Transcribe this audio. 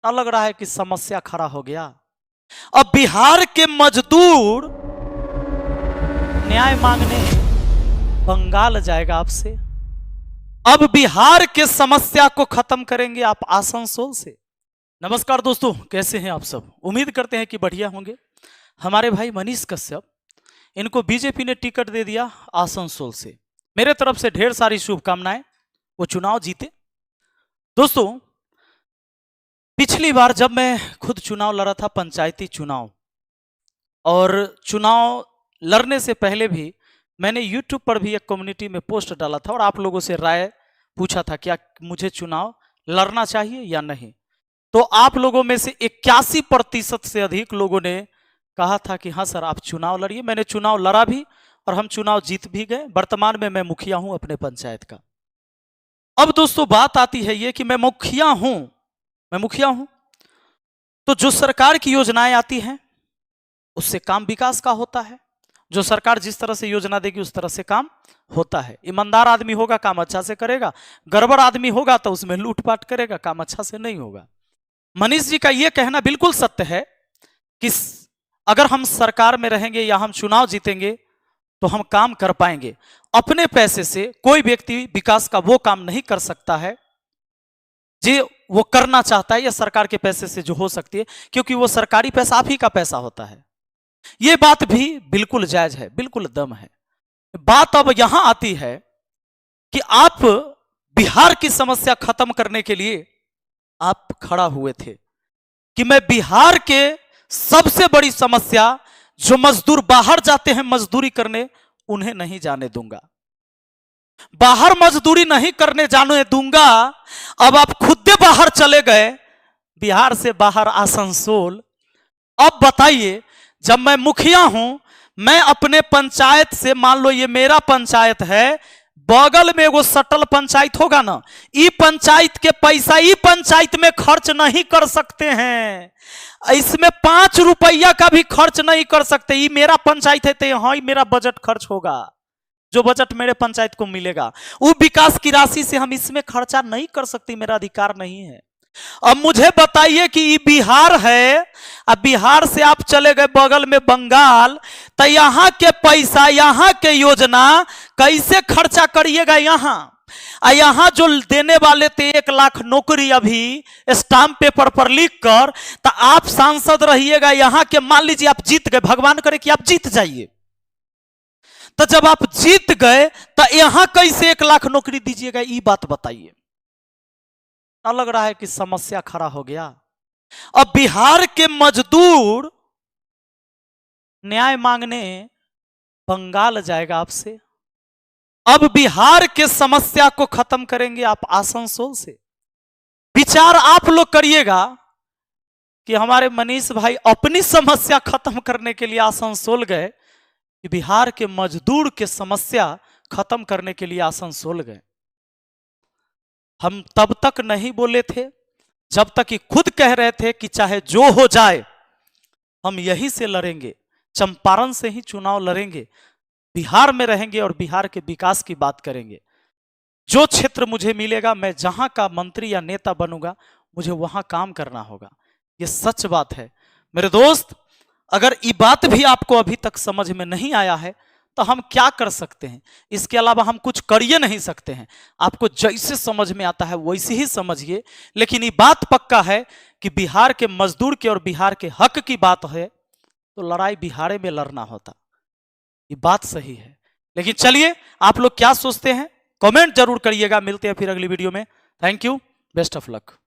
लग रहा है कि समस्या खड़ा हो गया। अब बिहार के मजदूर न्याय मांगने बंगाल जाएगा आपसे। अब बिहार के समस्या को खत्म करेंगे आप आसनसोल से। नमस्कार दोस्तों, कैसे हैं आप सब? उम्मीद करते हैं कि बढ़िया होंगे। हमारे भाई मनीष कश्यप, इनको बीजेपी ने टिकट दे दिया आसनसोल से। मेरे तरफ से ढेर सारी शुभकामनाएं, वो चुनाव जीते। दोस्तों, पिछली बार जब मैं खुद चुनाव लड़ा था, पंचायती चुनाव, और चुनाव लड़ने से पहले भी मैंने YouTube पर भी एक कम्युनिटी में पोस्ट डाला था और आप लोगों से राय पूछा था क्या मुझे चुनाव लड़ना चाहिए या नहीं। तो आप लोगों में से 81% से अधिक लोगों ने कहा था कि हाँ सर, आप चुनाव लड़िए। मैंने चुनाव लड़ा भी और हम चुनाव जीत भी गए। वर्तमान में मैं मुखिया हूं अपने पंचायत का। अब दोस्तों, बात आती है ये कि मैं मुखिया हूं तो जो सरकार की योजनाएं आती हैं उससे काम विकास का होता है। जो सरकार जिस तरह से योजना देगी उस तरह से काम होता है। ईमानदार आदमी होगा काम अच्छा से करेगा, गड़बड़ आदमी होगा तो उसमें लूटपाट करेगा, काम अच्छा से नहीं होगा। मनीष जी का यह कहना बिल्कुल सत्य है कि अगर हम सरकार में रहेंगे या हम चुनाव जीतेंगे तो हम काम कर पाएंगे। अपने पैसे से कोई व्यक्ति विकास का वो काम नहीं कर सकता है जो वो करना चाहता है या सरकार के पैसे से जो हो सकती है, क्योंकि वो सरकारी पैसा आप ही का पैसा होता है। ये बात भी बिल्कुल जायज है, बिल्कुल दम है। बात अब यहां आती है कि आप बिहार की समस्या खत्म करने के लिए आप खड़ा हुए थे कि मैं बिहार के सबसे बड़ी समस्या जो मजदूर बाहर जाते हैं मजदूरी करने, उन्हें नहीं जाने दूंगा। बाहर मजदूरी नहीं करने जाने दूंगा। अब आप खुद बाहर चले गए, बिहार से बाहर आसनसोल। अब बताइए, जब मैं मुखिया हूं, मैं अपने पंचायत से, मान लो ये मेरा पंचायत है, बगल में वो सटल पंचायत होगा ना, ई पंचायत के पैसा ई पंचायत में खर्च नहीं कर सकते हैं। इसमें 5 रुपया का भी खर्च नहीं कर सकते। ये मेरा पंचायत है तो यहाँ ही मेरा बजट खर्च होगा। जो बजट मेरे पंचायत को मिलेगा वो विकास की राशि से हम इसमें खर्चा नहीं कर सकते, मेरा अधिकार नहीं है। अब मुझे बताइए कि ये बिहार है, अब बिहार से आप चले गए बगल में बंगाल, तो यहां के पैसा, यहां के योजना कैसे खर्चा करिएगा? यहां जो देने वाले थे 1 लाख नौकरी अभी स्टाम्प पेपर पर लिख कर, तो आप सांसद रहिएगा यहां के। मान लीजिए आप जीत गए, भगवान करे कि आप जीत जाइए, तो जब आप जीत गए तो यहां कैसे 1 लाख नौकरी दीजिएगा? ये बात बताइए। लग रहा है कि समस्या खड़ा हो गया। अब बिहार के मजदूर न्याय मांगने बंगाल जाएगा आपसे। अब बिहार के समस्या को खत्म करेंगे आप आसनसोल से। विचार आप लोग करिएगा कि हमारे मनीष भाई अपनी समस्या खत्म करने के लिए आसनसोल गए कि बिहार के मजदूर के समस्या खत्म करने के लिए आसनसोल गए। हम तब तक नहीं बोले थे जब तक कि खुद कह रहे थे कि चाहे जो हो जाए हम यहीं से लड़ेंगे, चंपारण से ही चुनाव लड़ेंगे, बिहार में रहेंगे और बिहार के विकास की बात करेंगे। जो क्षेत्र मुझे मिलेगा, मैं जहां का मंत्री या नेता बनूंगा, मुझे वहां काम करना होगा। ये सच बात है मेरे दोस्त। अगर ये बात भी आपको अभी तक समझ में नहीं आया है तो हम क्या कर सकते हैं? इसके अलावा हम कुछ कर ही नहीं सकते हैं। आपको जैसे समझ में आता है वैसे ही समझिए, लेकिन ये बात पक्का है कि बिहार के मजदूर के और बिहार के हक की बात है तो लड़ाई बिहार में लड़ना होता। ये बात सही है। लेकिन चलिए, आप लोग क्या सोचते हैं कमेंट जरूर करिएगा। मिलते हैं फिर अगली वीडियो में। Thank you, best of luck.